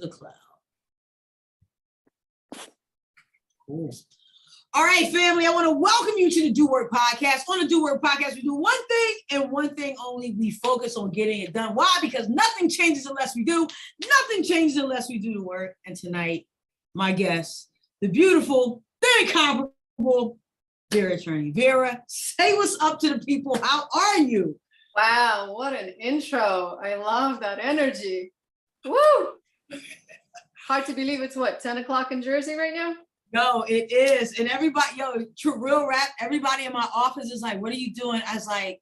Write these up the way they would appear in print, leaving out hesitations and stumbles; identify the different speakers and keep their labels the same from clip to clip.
Speaker 1: the cloud. Cool. All right, family, I want to welcome you to the Do Work Podcast. On the Do Work Podcast, we do one thing and one thing only. We focus on getting it done. Why? Because nothing changes unless we do. Nothing changes unless we do the work. And tonight, my guest, the beautiful, the incomparable Vera Cherny. Vera, say what's up to the people. How are you?
Speaker 2: Wow, what an intro. I love that energy. Woo! Hard to believe it's what, 10 o'clock in Jersey right now?
Speaker 1: No, it is. And everybody, real rap, everybody in my office is like, what are you doing? I was like,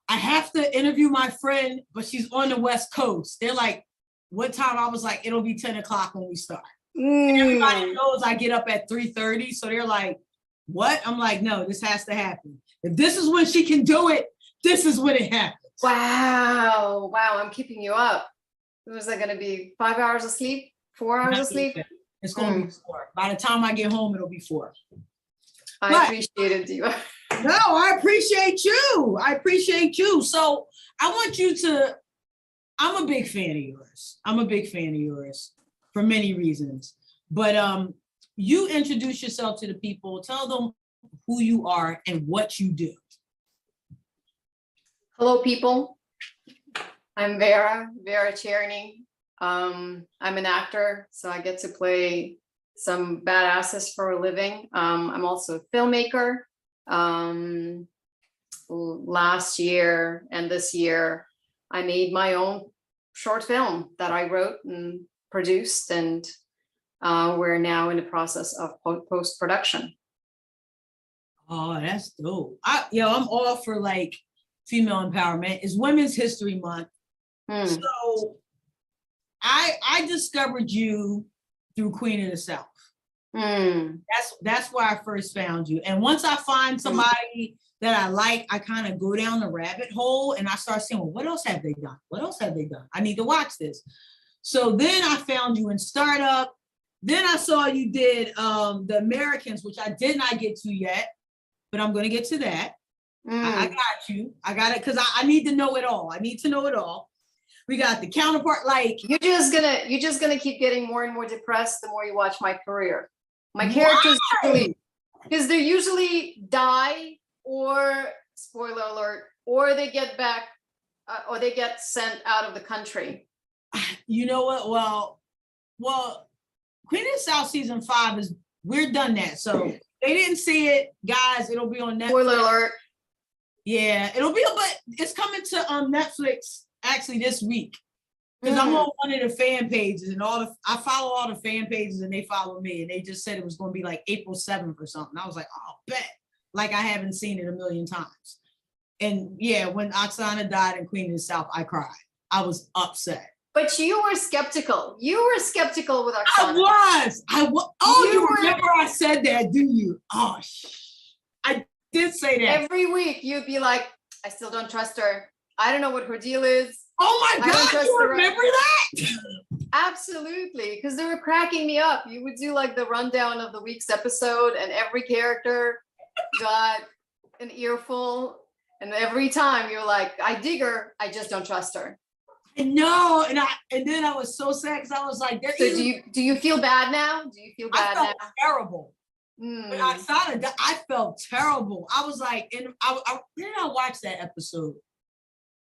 Speaker 1: I have to interview my friend, but she's on the West Coast. They're like, what time? I was like, it'll be 10 o'clock when we start. And everybody knows I get up at 3:30. So they're like, what? I'm like, no, this has to happen. If this is when she can do it, this is when it happens.
Speaker 2: Wow, I'm keeping you up. Was that going to be 5 hours of sleep? 4 hours of sleep?
Speaker 1: It's going to be 4. By the time I get home, it'll be 4.
Speaker 2: I appreciate it, Diva.
Speaker 1: No, I appreciate you. I appreciate you. So I want you to, I'm a big fan of yours. I'm a big fan of yours for many reasons. But you introduce yourself to the people. Tell them who you are and what you do.
Speaker 2: Hello, people. I'm Vera Cherny. I'm an actor, so I get to play some badasses for a living. I'm also a filmmaker. Last year and this year, I made my own short film that I wrote and produced, and we're now in the process of post-production.
Speaker 1: Oh, that's dope. I'm all for like female empowerment. It's Women's History Month. So I discovered you through Queen of the South. That's where I first found you. And once I find somebody that I like, I kind of go down the rabbit hole and I start saying, well, what else have they done? What else have they done? I need to watch this. So then I found you in Startup. Then I saw you did The Americans, which I did not get to yet, but I'm going to get to that. I got you. I got it because I need to know it all. I need to know it all. We got the counterpart. Like
Speaker 2: you're just gonna keep getting more and more depressed the more you watch my career. My characters because they usually die, or spoiler alert, or they get back, or they get sent out of the country.
Speaker 1: You know what? Well, Queen of the South season 5 we're done that. So they didn't see it, guys. It'll be on Netflix.
Speaker 2: Spoiler alert.
Speaker 1: Yeah, it'll be, but it's coming to Netflix actually this week because I'm on one of the fan pages and I follow all the fan pages and they follow me and they just said it was going to be like April 7th or something. I was like, oh, bet. Like I haven't seen it a million times. And yeah, when Oksana died in Queen of the South, I cried. I was upset.
Speaker 2: But you were skeptical. You were skeptical with Oksana.
Speaker 1: I was. Oh, you remember I said that, do you? Oh, I did say that.
Speaker 2: Every week you'd be like, I still don't trust her. I don't know what her deal is.
Speaker 1: Oh my God, you remember that?
Speaker 2: Absolutely, because they were cracking me up. You would do like the rundown of the week's episode and every character got an earful. And every time you're like, I dig her, I just don't trust her.
Speaker 1: I know, and then I was so sad because I was like,
Speaker 2: so do you feel bad now? Do you feel bad now?
Speaker 1: I felt terrible. When I felt terrible. I was like, where did I watch that episode?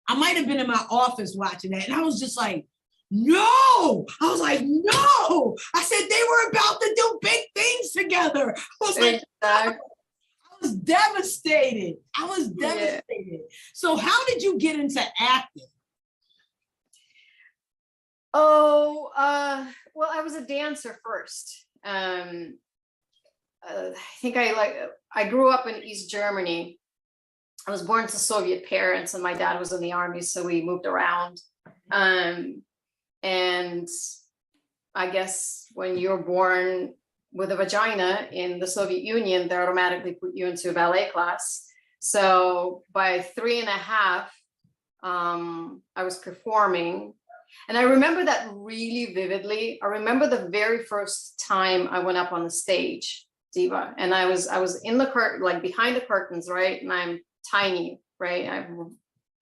Speaker 1: I might have been in my office watching that. And I was just like, no. I was like, no. I said they were about to do big things together. I was like, I was devastated. Yeah. So how did you get into acting?
Speaker 2: Well, I was a dancer first. I think I grew up in East Germany. I was born to Soviet parents and my dad was in the army, so we moved around. And I guess when you're born with a vagina in the Soviet Union, they automatically put you into a ballet class. So by 3.5, I was performing. And I remember that really vividly. I remember the very first time I went up on the stage, Diva, and I was in the curtain, like behind the curtains, right? And I'm tiny, right?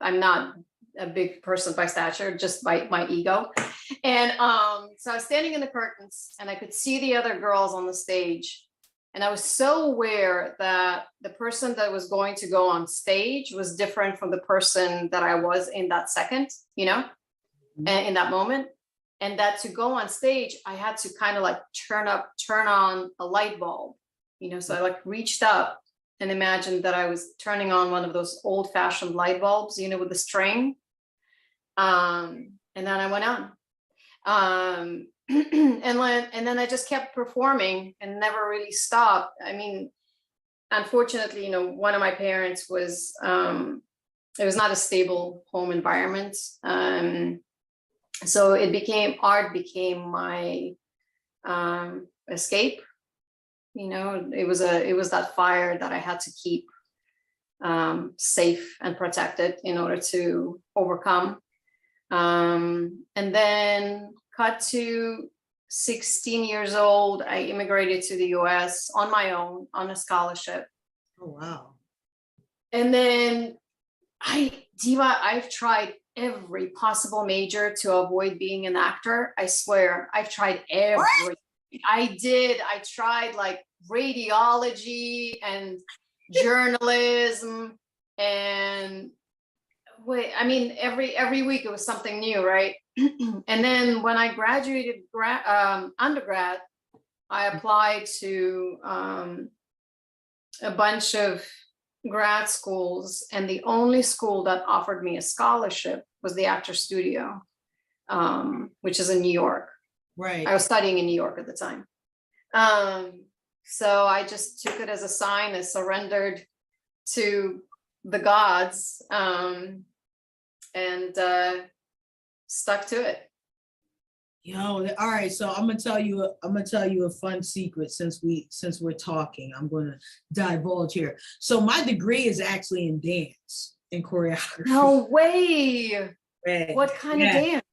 Speaker 2: I'm not a big person by stature, just by my ego. And so I was standing in the curtains and I could see the other girls on the stage. And I was so aware that the person that was going to go on stage was different from the person that I was in that second, you know, and in that moment. And that to go on stage, I had to kind of like turn on a light bulb, you know, so I like reached up and imagined that I was turning on one of those old fashioned light bulbs, you know, with the string. And then I went on. And then I just kept performing and never really stopped. I mean, unfortunately, you know, one of my parents was, it was not a stable home environment. So art became my escape. You know, it was that fire that I had to keep safe and protected in order to overcome. And then cut to 16 years old, I immigrated to the US on my own, on a scholarship.
Speaker 1: Oh, wow.
Speaker 2: And then I've tried every possible major to avoid being an actor. I swear, I've tried every. I tried like radiology and journalism and I mean, every week it was something new, right? And then when I graduated undergrad, I applied to a bunch of grad schools, and the only school that offered me a scholarship was the Actor Studio, which is in New York.
Speaker 1: Right.
Speaker 2: I was studying in New York at the time. So I just took it as a sign, I surrendered to the gods, and stuck to it.
Speaker 1: Yo, all right. So I'm gonna tell you a fun secret since we're talking. I'm gonna divulge here. So my degree is actually in dance and choreography.
Speaker 2: No way.
Speaker 1: Right.
Speaker 2: What kind of dance?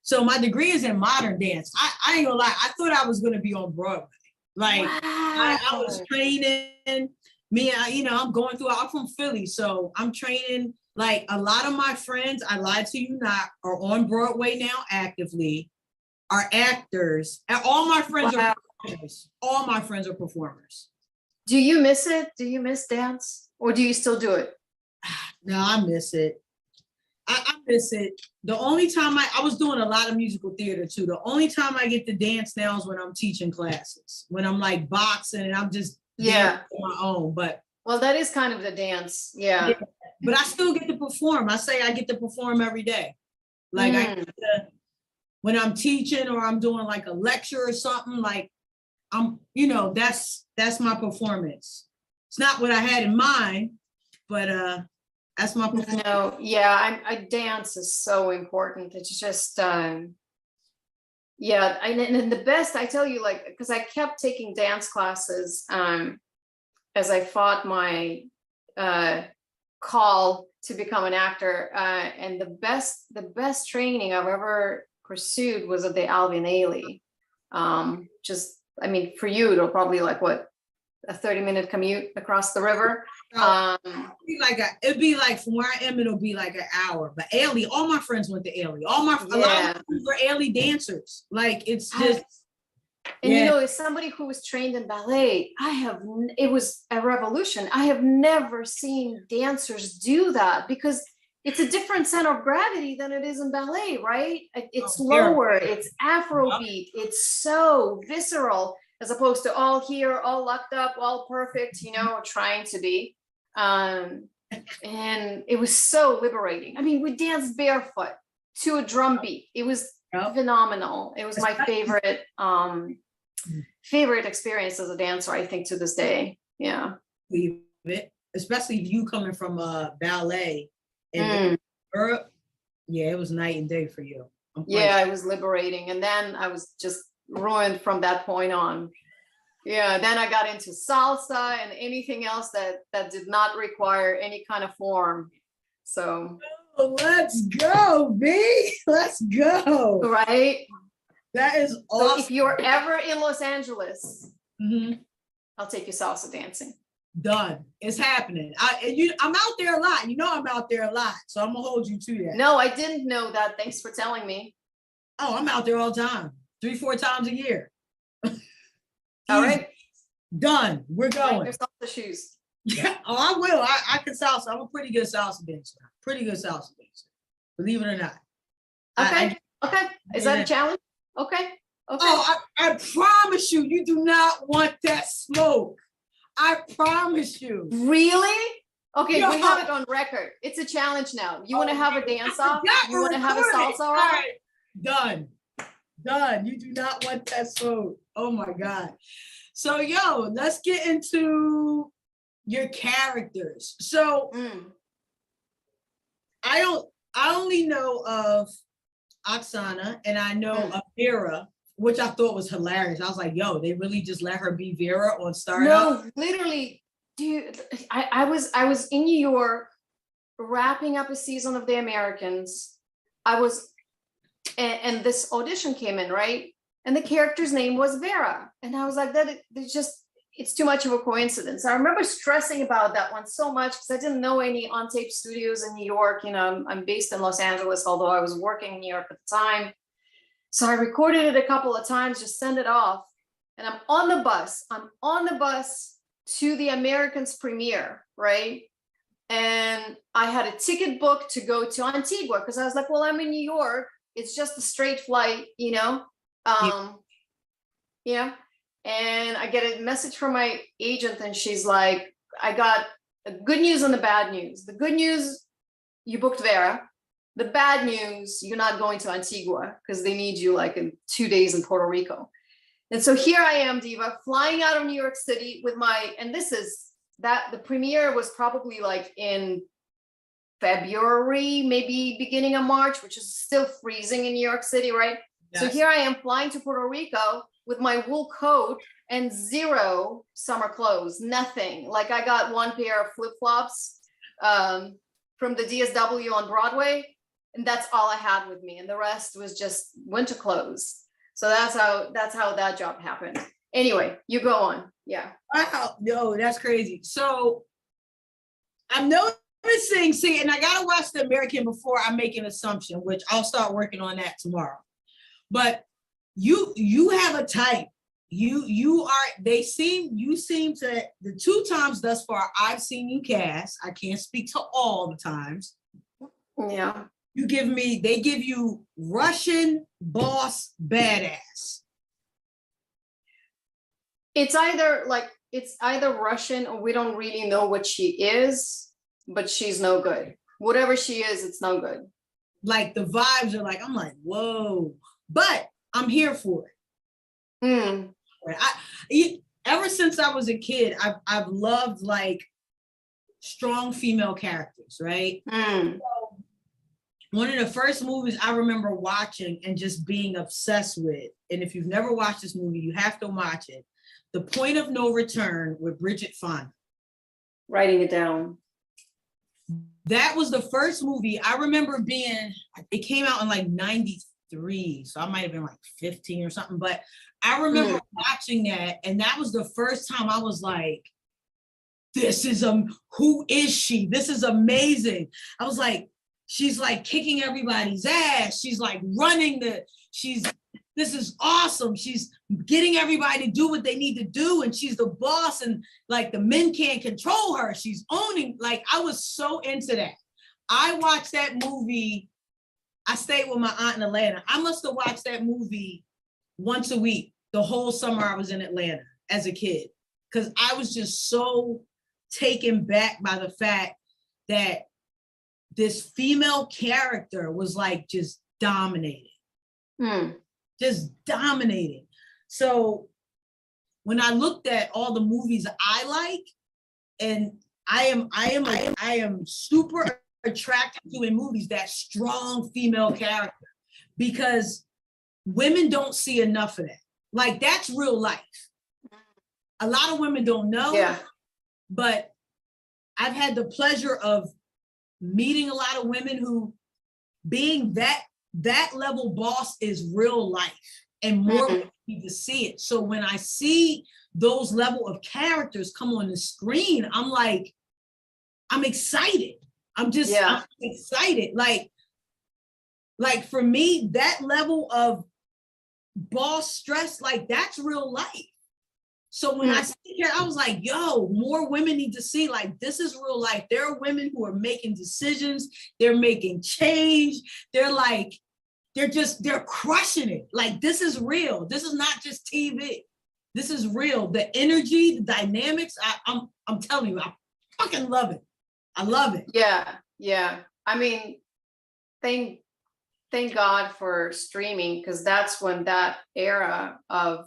Speaker 1: So my degree is in modern dance. I ain't gonna lie, I thought I was gonna be on Broadway. Like
Speaker 2: wow.
Speaker 1: I was training. I'm going through, I'm from Philly, so I'm training. Like a lot of my friends, I lied to you not, are on Broadway now actively, are actors, and all my friends are performers. All my friends are performers.
Speaker 2: Do you miss it? Do you miss dance? Or do you still do it?
Speaker 1: No, I miss it. I miss it. The only time I was doing a lot of musical theater too. The only time I get to dance now is when I'm teaching classes, when I'm like boxing and I'm just dancing on my own. But
Speaker 2: well, that is kind of the dance. Yeah.
Speaker 1: But I still get to perform. I say I get to perform every day. Like I get to, when I'm teaching or I'm doing like a lecture or something, like I'm, that's my performance. It's not what I had in mind, but that's my performance.
Speaker 2: No, yeah, I dance is so important. It's just and the best, I tell you, like, because I kept taking dance classes as I fought my call to become an actor, and the best training I've ever pursued was at the Alvin Ailey. Just, I mean, for you, it'll probably like what, a 30-minute commute across the river.
Speaker 1: It'd be like from where I am, it'll be like an hour. But Ailey, all my friends went to Ailey. A lot of my friends were Ailey dancers. Like it's just.
Speaker 2: And as somebody who was trained in ballet, it was a revolution. I have never seen dancers do that because it's a different center of gravity than it is in ballet, right? It's lower, it's Afrobeat, it's so visceral, as opposed to all here, all locked up, all perfect, trying to be. And it was so liberating. I mean, we danced barefoot to a drum beat. It was phenomenal. It was my favorite experience as a dancer, I think, to this day. Yeah.
Speaker 1: Especially you coming from ballet in Europe. Yeah, it was night and day for you.
Speaker 2: It was liberating. And then I was just ruined from that point on. Yeah, then I got into salsa and anything else that did not require any kind of form. So
Speaker 1: let's go, B. Let's go.
Speaker 2: Right?
Speaker 1: That is awesome.
Speaker 2: So if you're ever in Los Angeles, I'll take you salsa dancing.
Speaker 1: Done. It's happening. I'm out there a lot. You know I'm out there a lot. So I'm gonna hold you to that.
Speaker 2: No, I didn't know that. Thanks for telling me.
Speaker 1: Oh, I'm out there all the time. 3-4 times a year.
Speaker 2: All right.
Speaker 1: Done. We're going.
Speaker 2: Yourself the shoes.
Speaker 1: Yeah. Oh, I will. I can salsa. I'm a pretty good salsa dancer. Pretty good salsa dancer. Believe it or not.
Speaker 2: Okay. Okay. Is that a challenge? Okay. Okay.
Speaker 1: Oh, I promise you, you do not want that smoke. I promise you.
Speaker 2: Really? Okay,
Speaker 1: Yo.
Speaker 2: we have it on record. It's a challenge now. You want to have a dance off? You want to have a salsa
Speaker 1: All
Speaker 2: off?
Speaker 1: right. Done. Done. You do not want that smoke. Oh my God. So, yo, let's get into your characters. So I only know of Oksana and I know of Vera, which I thought was hilarious. I was like, yo, they really just let her be Vera on Startup?
Speaker 2: No, literally, dude, I was in New York wrapping up a season of The Americans. And this audition came in, right? And the character's name was Vera. And I was like, it's too much of a coincidence. I remember stressing about that one so much because I didn't know any on-tape studios in New York. You know, I'm based in Los Angeles, although I was working in New York at the time. So I recorded it a couple of times, just send it off. And I'm on the bus to the Americans premiere, right? And I had a ticket booked to go to Antigua because I was like, well, I'm in New York. It's just a straight flight, you know? Yeah. And I get a message from my agent and she's like, I got the good news and the bad news. The good news, you booked Vera. The bad news, you're not going to Antigua because they need you like in 2 days in Puerto Rico. And so here I am, Diva, flying out of New York City with the premiere was probably like in February, maybe beginning of March, which is still freezing in New York City, right? Yes. So here I am flying to Puerto Rico with my wool coat and zero summer clothes, nothing. Like I got one pair of flip-flops from the DSW on Broadway, and that's all I had with me. And the rest was just winter clothes. So that's how that job happened. Anyway, you go on. Yeah.
Speaker 1: Wow. No, that's crazy. So I'm noticing, and I gotta watch The American before I make an assumption, which I'll start working on that tomorrow. But you have a type. You seem to, the 2 times thus far I've seen you cast, I can't speak to all the times.
Speaker 2: Yeah.
Speaker 1: They give you Russian boss badass.
Speaker 2: It's either Russian or we don't really know what she is, but she's no good. Whatever she is, it's no good.
Speaker 1: Like the vibes are like, I'm like, whoa, but I'm here for it. Ever since I was a kid, I've loved like strong female characters, right? So, one of the first movies I remember watching and just being obsessed with, and if you've never watched this movie, you have to watch it, The Point of No Return with Bridget Fonda.
Speaker 2: Writing it down.
Speaker 1: That was the first movie I remember it came out in like 93, so I might have been like 15 or something, but I remember watching that, and that was the first time I was like, who is she? This is amazing. I was like, she's like kicking everybody's ass. She's like this is awesome. She's getting everybody to do what they need to do. And she's the boss and like the men can't control her. She's owning, like, I was so into that. I watched that movie. I stayed with my aunt in Atlanta. I must have watched that movie once a week, the whole summer I was in Atlanta as a kid. Cause I was just so taken back by the fact that this female character was like just dominating. Just dominating. So when I looked at all the movies I like, and I am super attracted to in movies that strong female character, because women don't see enough of that. Like that's real life. A lot of women don't know, but I've had the pleasure of meeting a lot of women who being that level boss is real life, and more need to see it. So when I see those level of characters come on the screen, I'm like, I'm excited. I'm excited. Like for me, that level of boss stress, like that's real life. So when I see here, I was like, yo, more women need to see, like, this is real life. There are women who are making decisions. They're making change. They're like, they're crushing it. Like, this is real. This is not just TV. This is real. The energy, the dynamics, I'm telling you, I fucking love it. I love it.
Speaker 2: Yeah. I mean, thank God for streaming, because that's when that era of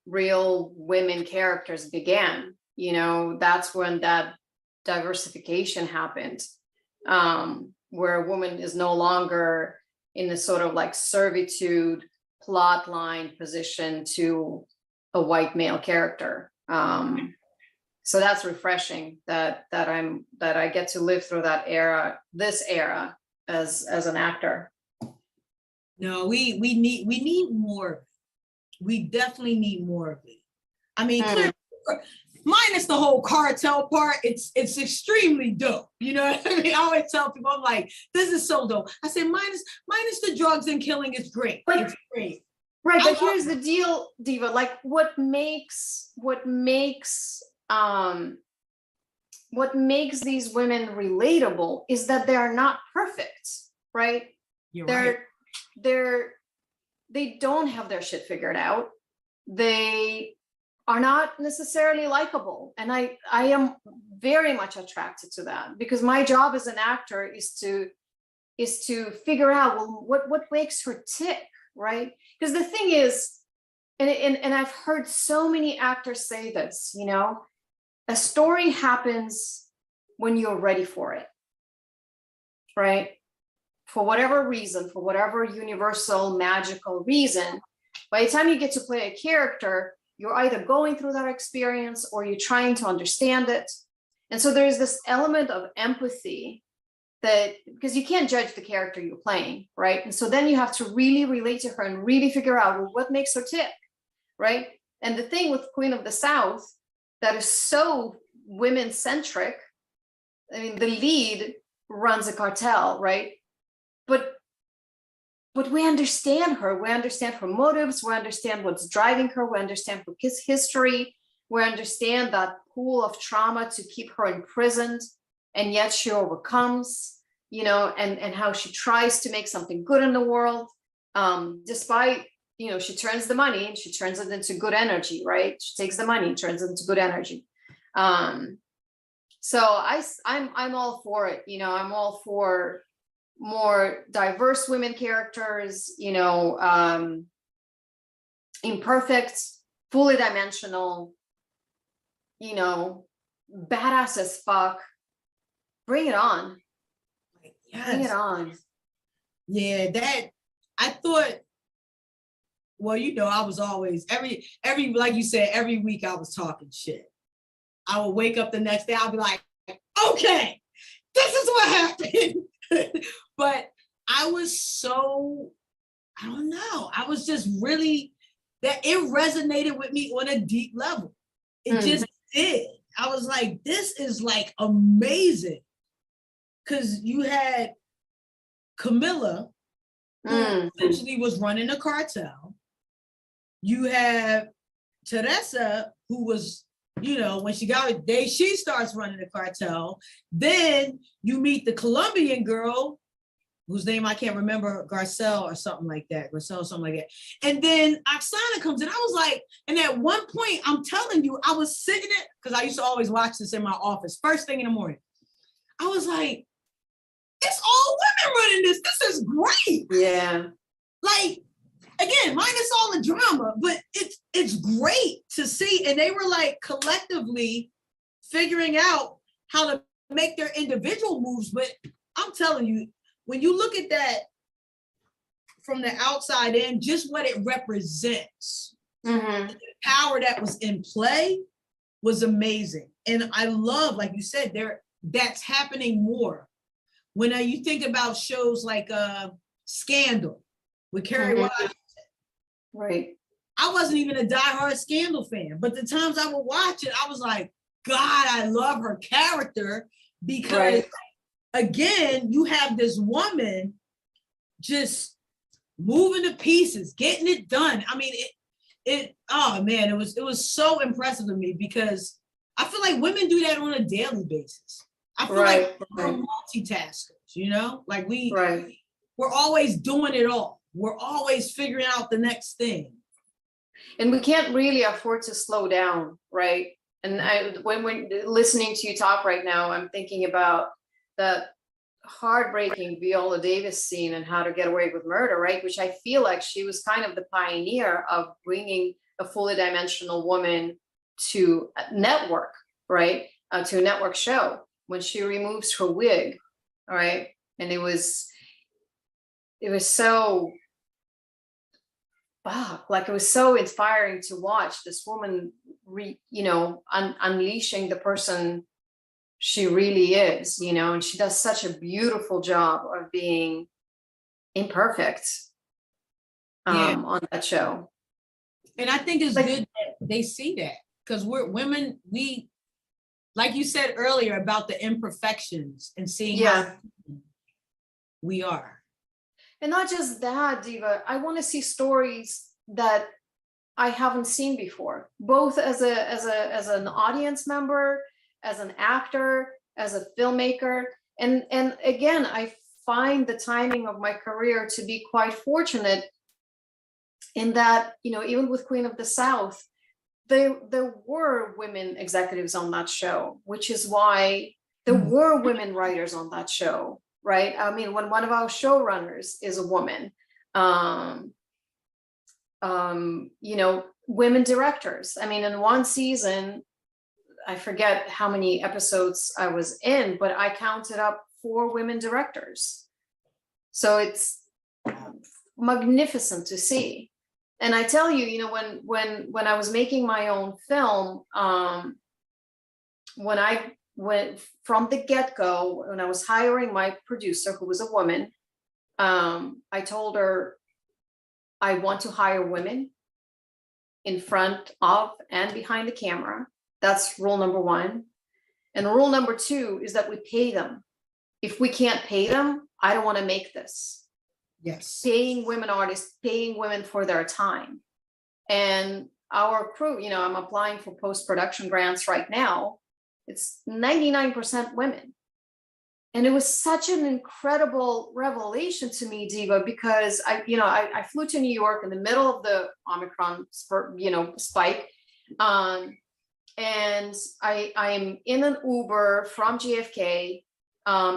Speaker 2: real women characters began. You know, that's when that diversification happened, where a woman is no longer in a sort of like servitude plot line position to a white male character. So that's refreshing that I get to live through that era, this era, as an actor.
Speaker 1: No, we need more. We definitely need more of it. I mean, clearly, minus the whole cartel part, it's extremely dope. You know what I mean? I always tell people, I'm like, this is so dope. I say minus the drugs and killing, it's great. It's great.
Speaker 2: Right, but here's the deal, Diva. Like, what makes these women relatable is that they are not perfect, right? They don't have their shit figured out. They are not necessarily likable, and I am very much attracted to that, because my job as an actor is to figure out, well, what makes her tick, right? Because the thing is, and I've heard so many actors say this, you know, a story happens when you're ready for it, right? For whatever reason, for whatever universal magical reason, by the time you get to play a character, you're either going through that experience or you're trying to understand it. And so there's this element of empathy that, because you can't judge the character you're playing, right? And so then you have to really relate to her and really figure out, well, what makes her tick, right? And the thing with Queen of the South that is so women-centric, I mean, the lead runs a cartel, right? But we understand her. We understand her motives. We understand what's driving her. We understand her history. We understand that pool of trauma to keep her imprisoned, and yet she overcomes, you know, and how she tries to make something good in the world, despite, you know, she turns the money and she turns it into good energy, right? She takes the money and turns it into good energy. So I'm all for it. You know, I'm all for more diverse women characters, you know, imperfect, fully dimensional, you know, badass as fuck. Bring it on.
Speaker 1: Yes.
Speaker 2: Bring it on.
Speaker 1: Yeah, that I thought, well, you know, I was always every like you said, every week I was talking shit. I would wake up the next day, I'll be like, okay, this is what happened. But I was so, I don't know, I was just really, that it resonated with me on a deep level. It just did. I was like, this is like amazing. Because you had Camilla, who essentially was running a cartel. You have Teresa, who was, you know, when she got it, she starts running the cartel. Then you meet the Colombian girl, whose name I can't remember, Garcelle or something like that. Garcelle, something like that. And then Oksana comes in. I was like, and at one point, I'm telling you, I was sitting it, because I used to always watch this in my office, first thing in the morning. I was like, it's all women running this. This is great.
Speaker 2: Yeah.
Speaker 1: Like, again, minus all the drama, but it's great to see. And they were like collectively figuring out how to make their individual moves. But I'm telling you, when you look at that from the outside in, just what it represents, the power that was in play was amazing. And I love, like you said, that's happening more. When you think about shows like Scandal with Kerry Washington.
Speaker 2: Right.
Speaker 1: I wasn't even a diehard Scandal fan, but the times I would watch it, I was like, God, I love her character because, again, you have this woman just moving to pieces, getting it done. I mean, oh man, it was so impressive to me because I feel like women do that on a daily basis. I feel like we're multitaskers, you know, like we're always doing it all. We're always figuring out the next thing.
Speaker 2: And we can't really afford to slow down, right? And when we're listening to you talk right now, I'm thinking about the heartbreaking Viola Davis scene and How to Get Away with Murder, right? Which I feel like she was kind of the pioneer of bringing a fully dimensional woman to a network, right? To a network show when she removes her wig, all right? And it was so, wow, like it was so inspiring to watch this woman, unleashing the person she really is, you know, and she does such a beautiful job of being imperfect on that show.
Speaker 1: And I think it's good that they see that because we're women, like you said earlier about the imperfections and seeing how we are.
Speaker 2: And not just that, Diva, I want to see stories that I haven't seen before, both as an audience member, as an actor, as a filmmaker. And again, I find the timing of my career to be quite fortunate in that, you know, even with Queen of the South, there were women executives on that show, which is why there were women writers on that show, right? I mean, when one of our showrunners is a woman, you know, women directors. I mean, in one season, I forget how many episodes I was in, but I counted up 4 women directors. So it's magnificent to see. And I tell you, you know, when I was making my own film, when I went from the get-go, when I was hiring my producer, who was a woman, I told her, I want to hire women in front of and behind the camera. That's rule number 1. And rule number 2 is that we pay them. If we can't pay them, I don't want to make this.
Speaker 1: Yes.
Speaker 2: Paying women artists, paying women for their time. And our crew, you know, I'm applying for post-production grants right now. It's 99% women. And it was such an incredible revelation to me, Diva, because I flew to New York in the middle of the Omicron spike. And I'm in an Uber from JFK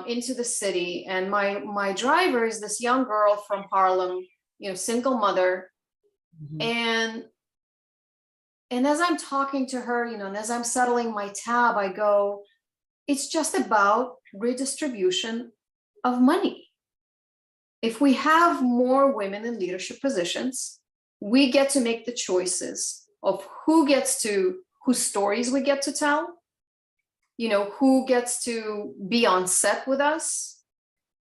Speaker 2: into the city, and my driver is this young girl from Harlem, you know, single mother. And as I'm talking to her, you know, and as I'm settling my tab, I go, it's just about redistribution of money. If we have more women in leadership positions, we get to make the choices of whose stories we get to tell, you know, who gets to be on set with us.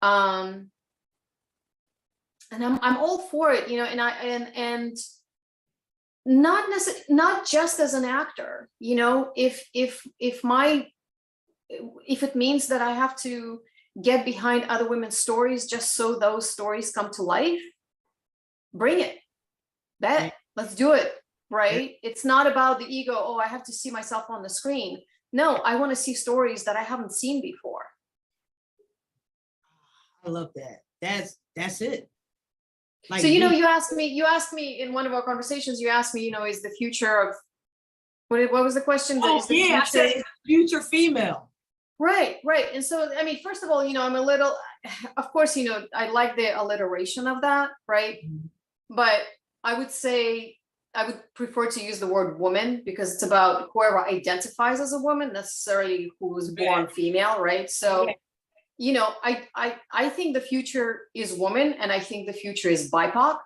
Speaker 2: And I'm all for it, you know, and not just as an actor, you know, if it means that I have to get behind other women's stories just so those stories come to life, bring it. Let's do it, right? It's not about the ego, oh, I have to see myself on the screen. No, I want to see stories that I haven't seen before.
Speaker 1: I love that. That's it.
Speaker 2: Like, so, you know, you asked me in one of our conversations, you asked me, you know, is the future of, what was the question?
Speaker 1: Oh, I said future female.
Speaker 2: Right. And so, I mean, first of all, you know, I'm a little, of course, you know, I like the alliteration of that, right? But I would say, I would prefer to use the word woman because it's about whoever identifies as a woman, necessarily who was born female, right? So, you know, I think the future is woman, and I think the future is BIPOC,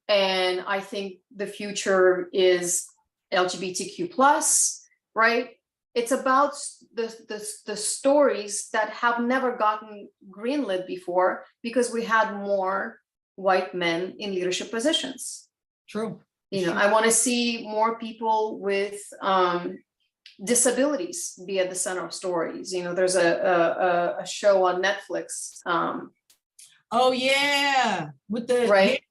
Speaker 2: and I think the future is LGBTQ plus, right? It's about the stories that have never gotten greenlit before because we had more white men in leadership positions.
Speaker 1: True.
Speaker 2: You know, I want to see more people with disabilities be at the center of stories. You know, there's a show on Netflix.
Speaker 1: Oh yeah, with the
Speaker 2: Right.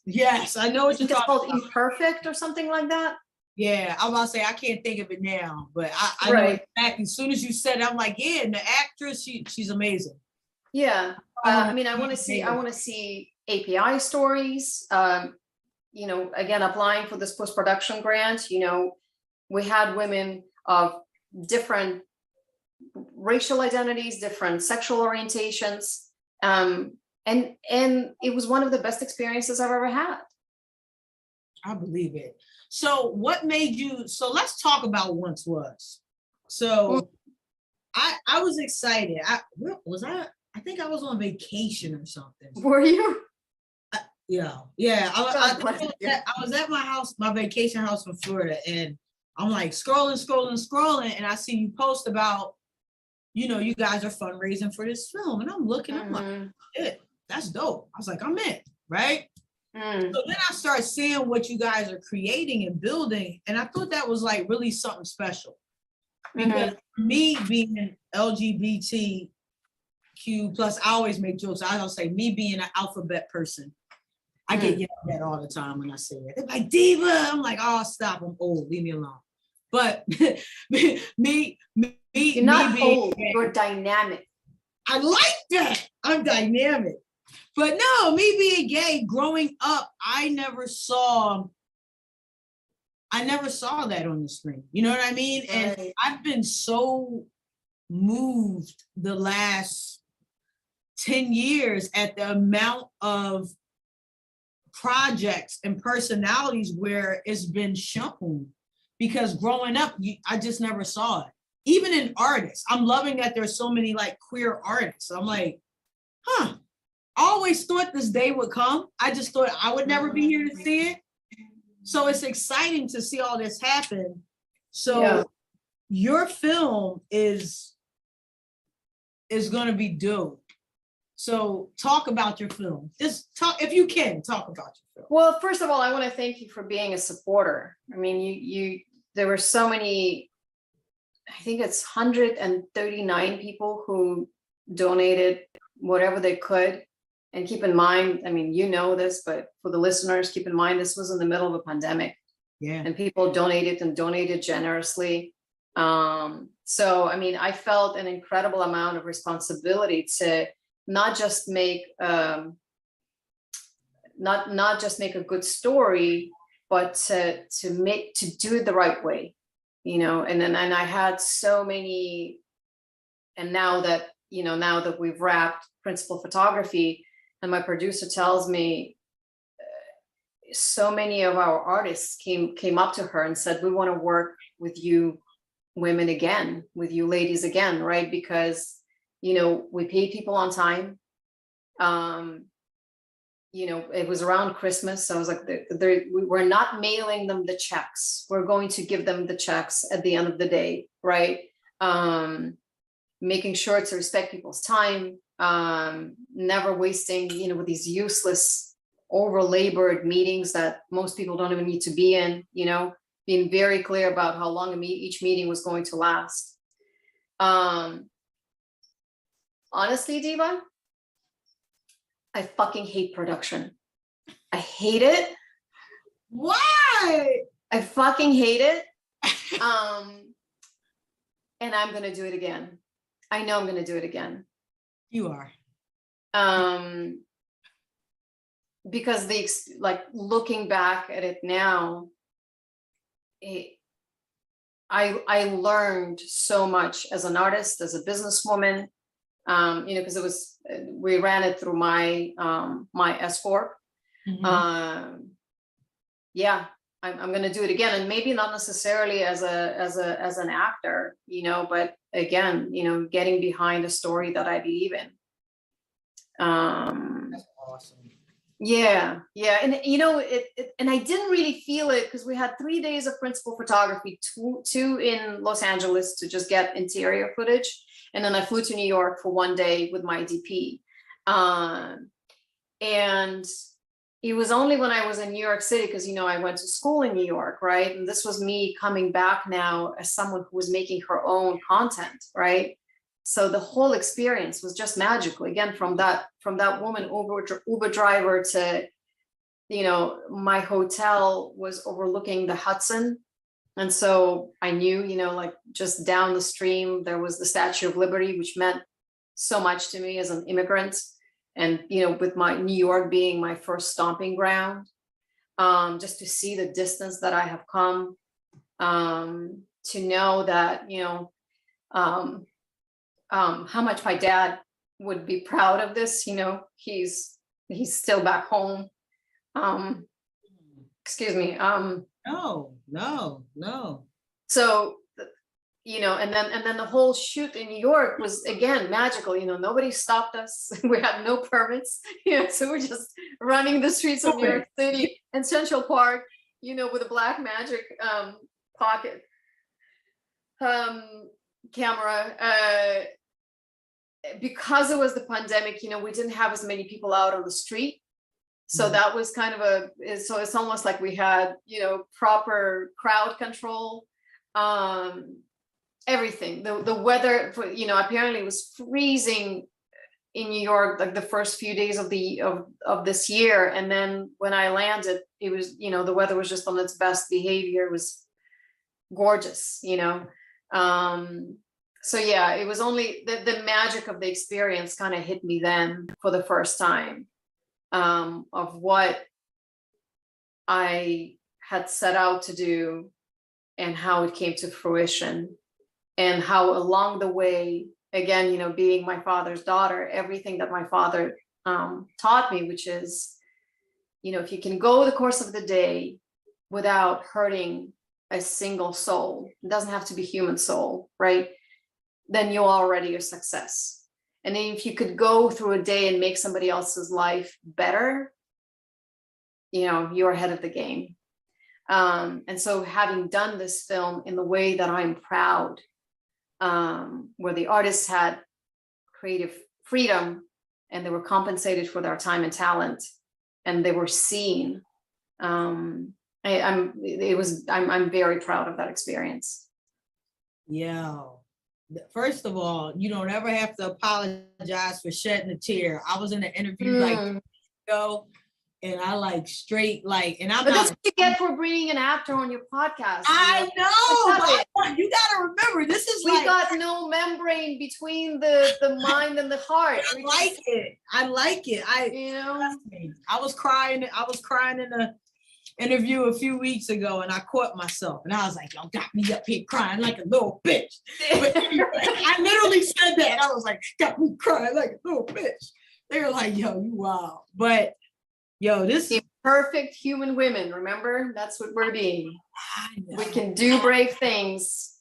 Speaker 1: Yes, I know what you're
Speaker 2: It's
Speaker 1: talking
Speaker 2: called
Speaker 1: about.
Speaker 2: Imperfect or something like that.
Speaker 1: Yeah, I'm about to say I can't think of it now, but I know
Speaker 2: Right.
Speaker 1: exactly. As soon as you said it, I'm like, yeah, and the actress, she's amazing.
Speaker 2: Yeah. I mean, I want to
Speaker 1: Amazing.
Speaker 2: see API stories. You know, again, applying for this post-production grant, you know, we had women of different racial identities, different sexual orientations. And it was one of the best experiences I've ever had.
Speaker 1: I believe it. So what made you, so let's talk about Once Was. So I was excited. Where was I think I was on vacation or something.
Speaker 2: Were you?
Speaker 1: Yeah.
Speaker 2: God bless you.
Speaker 1: I was at my house, my vacation house in Florida, and I'm like scrolling, and I see you post about, you know, you guys are fundraising for this film. And I'm looking, I'm like, shit, that's dope. I was like, I'm in, right? So then I start seeing what you guys are creating and building. And I thought that was like really something special. Because me being LGBTQ plus, I always make jokes. I don't say me being an alphabet person. I get yelled at all the time when I say it. They're like, diva. I'm like, oh, stop. I'm old. Leave me alone. But me
Speaker 2: You're not
Speaker 1: being
Speaker 2: old, you're dynamic.
Speaker 1: I like that. I'm dynamic. But no, me being gay, growing up, I never saw that on the screen. You know what I mean?
Speaker 2: Right.
Speaker 1: And I've been so moved the last 10 years at the amount of projects and personalities where it's been shown. Because growing up, I just never saw it. Even in artists, I'm loving that there's so many like queer artists. I'm like, huh. I always thought this day would come. I just thought I would never be here to see it. So it's exciting to see all this happen. So your film is going to be dope. So talk about your film. Just talk, if you can, talk about your film.
Speaker 2: Well, first of all, I want to thank you for being a supporter. I mean, there were so many, I think it's 139 people who donated whatever they could. And keep in mind, I mean, you know this, but for the listeners, keep in mind, this was in the middle of a pandemic.
Speaker 1: Yeah.
Speaker 2: And people donated generously. So, I mean, I felt an incredible amount of responsibility to not just make, not just make a good story, but to do it the right way, you know. And I had so many, and now that we've wrapped principal photography, and my producer tells me so many of our artists came up to her and said, we want to work with you women again, with you ladies again, right? Because, you know, we pay people on time. You know, it was around Christmas. So I was like, we're not mailing them the checks. We're going to give them the checks at the end of the day, right? Making sure to respect people's time, never wasting, you know, with these useless, over-labored meetings that most people don't even need to be in, you know, being very clear about how long each meeting was going to last. Honestly, Diva, I fucking hate production. I hate it.
Speaker 1: Why?
Speaker 2: I fucking hate it. And I'm gonna do it again. I know I'm gonna do it again.
Speaker 1: You are.
Speaker 2: Because like looking back at it now, I learned so much as an artist, as a businesswoman, you know, because we ran it through my my S Corp. Yeah, I'm gonna do it again, and maybe not necessarily as an actor, you know, but again, you know, getting behind a story that I believe in.
Speaker 1: That's awesome.
Speaker 2: Yeah, and you know, and I didn't really feel it because we had 3 days of principal photography, two in Los Angeles to just get interior footage, and then I flew to New York for 1 day with my DP. And it was only when I was in New York City, because, you know, I went to school in New York, right? And this was me coming back now as someone who was making her own content, right? So the whole experience was just magical. Again, from that woman Uber driver to, you know, my hotel was overlooking the Hudson. And so I knew, you know, like just down the stream, there was the Statue of Liberty, which meant so much to me as an immigrant. And, you know, with my New York being my first stomping ground, just to see the distance that I have come, to know that, you know, how much my dad would be proud of this, you know, he's still back home. Excuse me.
Speaker 1: No.
Speaker 2: So, you know, and then the whole shoot in New York was again magical. You know, nobody stopped us. We had no permits. You know, so we're just running the streets of New York City and Central Park, you know, with a black magic pocket camera. Because it was the pandemic, you know, we didn't have as many people out on the street. So that was kind of so it's almost like we had, you know, proper crowd control, everything. The weather, you know, apparently it was freezing in New York, like the first few days of this year. And then when I landed, it was, you know, the weather was just on its best behavior. It was gorgeous, you know. So yeah, it was only the magic of the experience kind of hit me then for the first time, of what I had set out to do and how it came to fruition, and how along the way, again, you know, being my father's daughter, everything that my father taught me, which is, you know, if you can go the course of the day without hurting a single soul, it doesn't have to be human soul, right? Then you're already a success. And then if you could go through a day and make somebody else's life better, you know, you're ahead of the game. And so having done this film in the way that I'm proud, where the artists had creative freedom and they were compensated for their time and talent, and they were seen, I'm very proud of that experience.
Speaker 1: Yeah. First of all, you don't ever have to apologize for shedding a tear. I was in an interview like 2 weeks ago, and I like straight like, and I'm
Speaker 2: but
Speaker 1: not.
Speaker 2: That's what you get for bringing an actor on your podcast.
Speaker 1: I know, but you gotta remember, this is
Speaker 2: we got no membrane between the mind and the heart.
Speaker 1: I like it.
Speaker 2: You know,
Speaker 1: I was crying in a interview a few weeks ago, and I caught myself, and I was like, y'all got me up here crying like a little bitch. But anyway, I literally said that. I was like, got me crying like a little bitch. They were like, yo, you wild. But yo, this is
Speaker 2: perfect human women. Remember, that's what we're being. We can do brave things.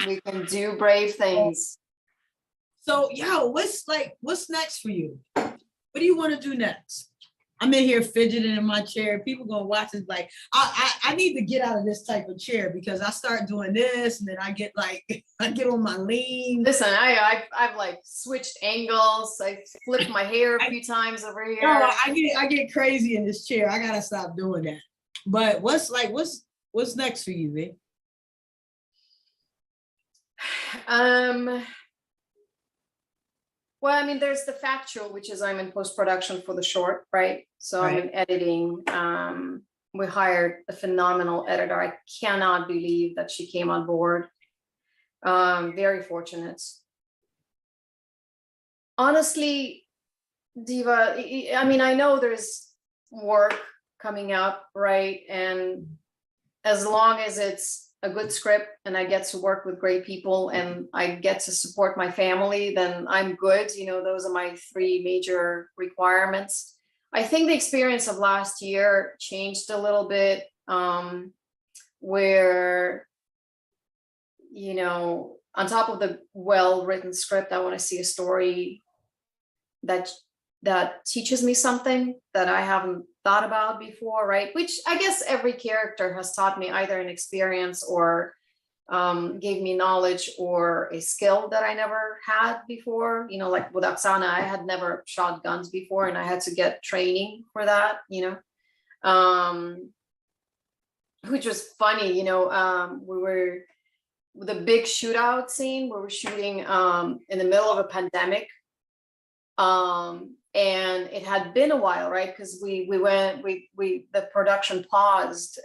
Speaker 2: We can do brave things.
Speaker 1: So, yo, what's next for you? What do you want to do next? I'm in here fidgeting in my chair. People gonna watch this like, I need to get out of this type of chair, because I start doing this and then I get on my lean.
Speaker 2: Listen, I've like switched angles. I flipped my hair a few times over here.
Speaker 1: No, I get crazy in this chair. I gotta stop doing that. But what's next for you, Vic?
Speaker 2: Well, I mean, there's the factual, which is I'm in post-production for the short, right? So right. I'm in editing. We hired a phenomenal editor. I cannot believe that she came on board. Very fortunate. Honestly, Diva, I mean, I know there's work coming up, right? And as long as it's a good script and I get to work with great people and I get to support my family, then I'm good. You know, those are my 3 major requirements. I think the experience of last year changed a little bit, where, you know, on top of the well-written script, I want to see a story that teaches me something that I haven't thought about before, right? Which I guess every character has taught me either an experience or gave me knowledge or a skill that I never had before. You know, like with Oksana, I had never shot guns before, and I had to get training for that, you know, which was funny, you know. We were the big shootout scene. We were shooting in the middle of a pandemic. And it had been a while, right? Because the production paused.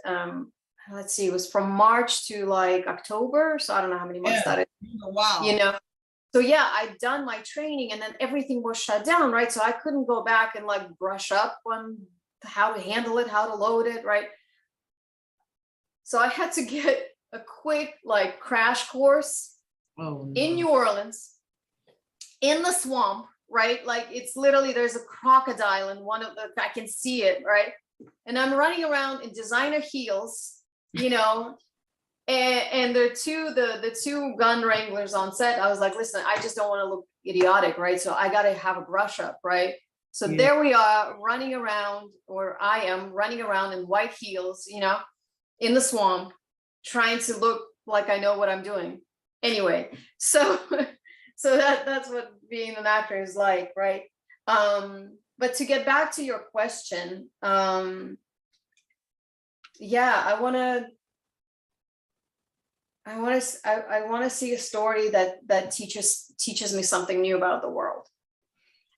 Speaker 2: Let's see, it was from March to like October. So I don't know how many months that is.
Speaker 1: Wow.
Speaker 2: You know, so yeah, I'd done my training and then everything was shut down, right? So I couldn't go back and like brush up on how to handle it, how to load it, right? So I had to get a quick like crash course in New Orleans, in the swamp, right? Like it's literally, there's a crocodile in one of the, I can see it, right? And I'm running around in designer heels, you know, and the two gun wranglers on set. I was like, listen, I just don't want to look idiotic, right? So I got to have a brush up, right? So there we are running around, or I am running around in white heels, you know, in the swamp, trying to look like I know what I'm doing. Anyway, so that's what being an actor is like, right? But to get back to your question, yeah, I want to see a story that teaches me something new about the world.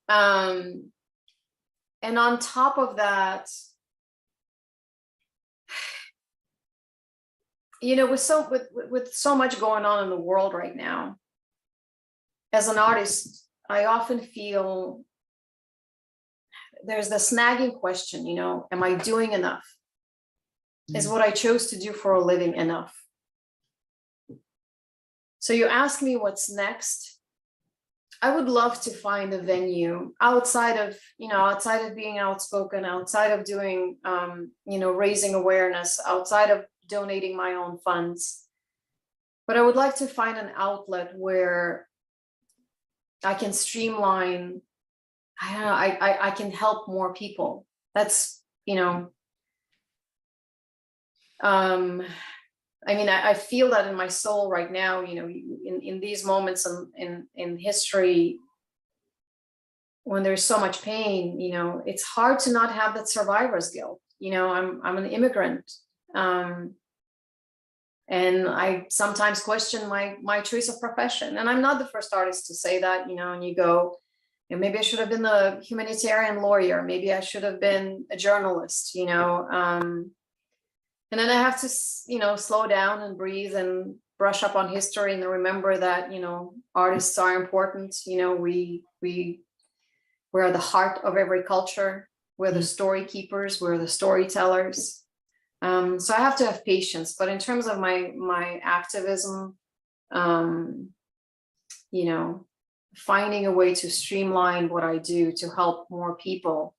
Speaker 2: And on top of that, you know, with so much going on in the world right now, as an artist, I often feel there's this nagging question, you know, am I doing enough? Is what I chose to do for a living enough? So you ask me what's next. I would love to find a venue outside of being outspoken, outside of doing, you know, raising awareness, outside of donating my own funds. But I would like to find an outlet where I can streamline, I don't know, I can help more people. That's, you know, I mean, I feel that in my soul right now, you know, in these moments in history, when there's so much pain, you know, it's hard to not have that survivor's guilt. You know, I'm an immigrant. And I sometimes question my choice of profession. And I'm not the first artist to say that, you know, and you go, you know, maybe I should have been a humanitarian lawyer. Maybe I should have been a journalist, you know. And then I have to, you know, slow down and breathe and brush up on history and remember that, you know, artists are important. You know, we're the heart of every culture. We're the story keepers. We're the storytellers. So I have to have patience. But in terms of my activism, you know, finding a way to streamline what I do to help more people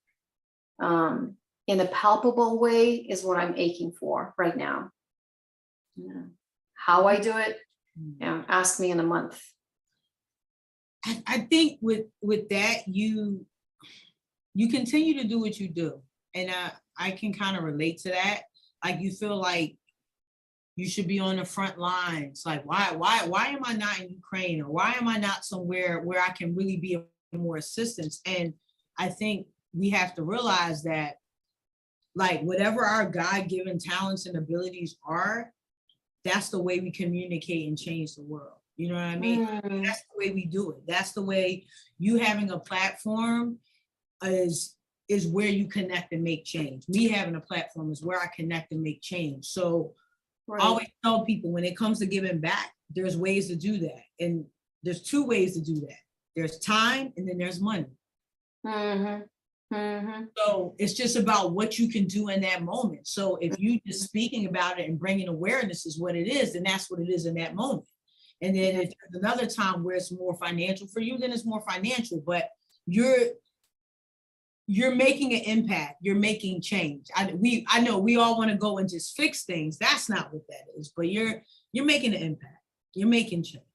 Speaker 2: in a palpable way is what I'm aching for right now. Yeah. How I do it, yeah, ask me in a month.
Speaker 1: I think with that, you continue to do what you do. And I can kind of relate to that. Like you feel like you should be on the front lines. Like, why am I not in Ukraine? Or why am I not somewhere where I can really be of more assistance? And I think we have to realize that, like, whatever our God-given talents and abilities are, that's the way we communicate and change the world. You know what I mean? That's the way we do it. That's the way you having a platform is where you connect and make change. Me having a platform is where I connect and make change. So I always tell people, when it comes to giving back, there's ways to do that. And there's two ways to do that. There's time and then there's money. So it's just about what you can do in that moment. So if you just speaking about it and bringing awareness is what it is, then that's what it is in that moment. And then if there's another time where it's more financial for you, then it's more financial. But you're making an impact. You're making change. I know we all want to go and just fix things. That's not what that is. But you're making an impact. You're making change.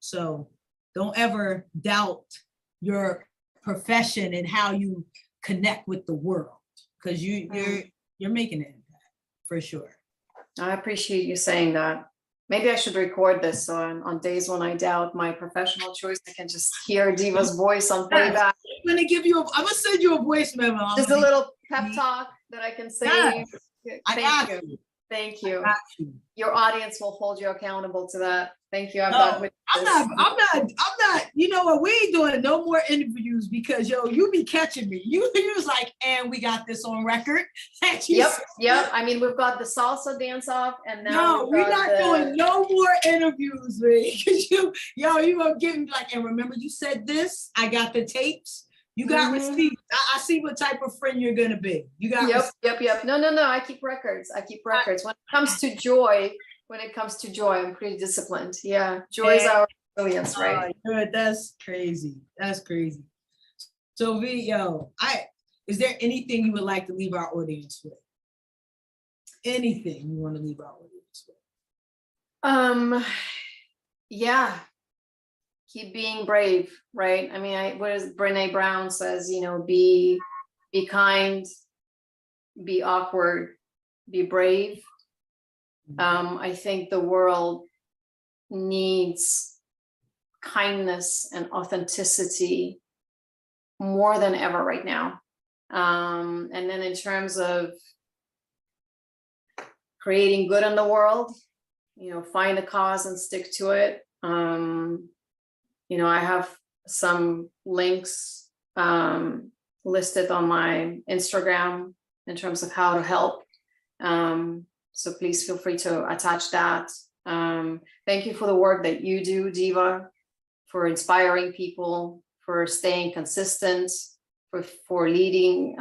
Speaker 1: So don't ever doubt your profession and how you connect with the world, because you're making an impact for sure.
Speaker 2: I appreciate you saying that. Maybe I should record this so on days when I doubt my professional choice, I can just hear Diva's voice on playback.
Speaker 1: I'm gonna send you a voice memo.
Speaker 2: Just a little pep talk that I can say.
Speaker 1: Yes. I got you.
Speaker 2: Thank you.
Speaker 1: I got you.
Speaker 2: Your audience will hold you accountable to that. Thank you.
Speaker 1: I'm not, you know what, we ain't doing no more interviews because you be catching me. You was like, and we got this on record.
Speaker 2: Yep. I mean, we've got the salsa dance off, and now
Speaker 1: we're not doing no more interviews, man. Because you gonna give me like, and remember you said this, I got the tapes. You got receipts. I see what type of friend you're gonna be. You got
Speaker 2: Yep. No. I keep records. When it comes to joy, I'm pretty disciplined. Yeah. Joy is our resilience, right?
Speaker 1: Good. That's crazy. So V, is there anything you would like to leave our audience with? Anything you want to leave our audience with?
Speaker 2: Yeah. Keep being brave, right? I mean, what is Brene Brown says, be kind, be awkward, be brave. I think the world needs kindness and authenticity more than ever right now. And then in terms of creating good in the world, find a cause and stick to it. I have some links listed on my Instagram in terms of how to help. So please feel free to attach that. Thank you for the work that you do, Diva, for inspiring people, for staying consistent, for leading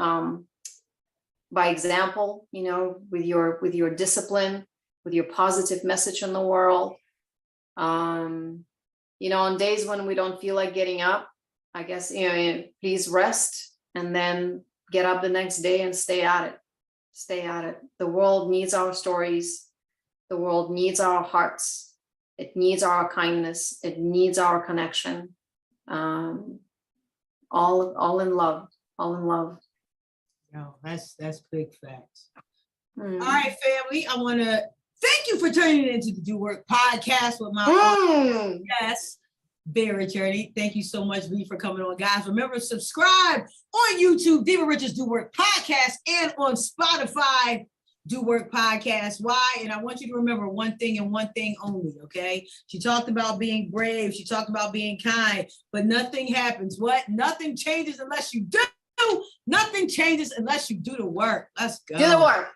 Speaker 2: by example, with your discipline, with your positive message in the world. On days when we don't feel like getting up, I guess, please rest and then get up the next day and stay at it. The world needs our stories. The world needs our hearts. It needs our kindness. It needs our connection. All in love.
Speaker 1: No, that's big facts. All right, family. I want to thank you for turning into the Do Work podcast with my guest, Vera Cherny. Thank you so much, V, for coming on, guys. Remember to subscribe on YouTube, Diva Richards Do Work Podcast, and on Spotify, Do Work Podcast. Why? And I want you to remember one thing and one thing only, okay? She talked about being brave. She talked about being kind, but nothing happens. What? Nothing changes unless you do. Nothing changes unless you do the work. Let's go.
Speaker 2: Do the work.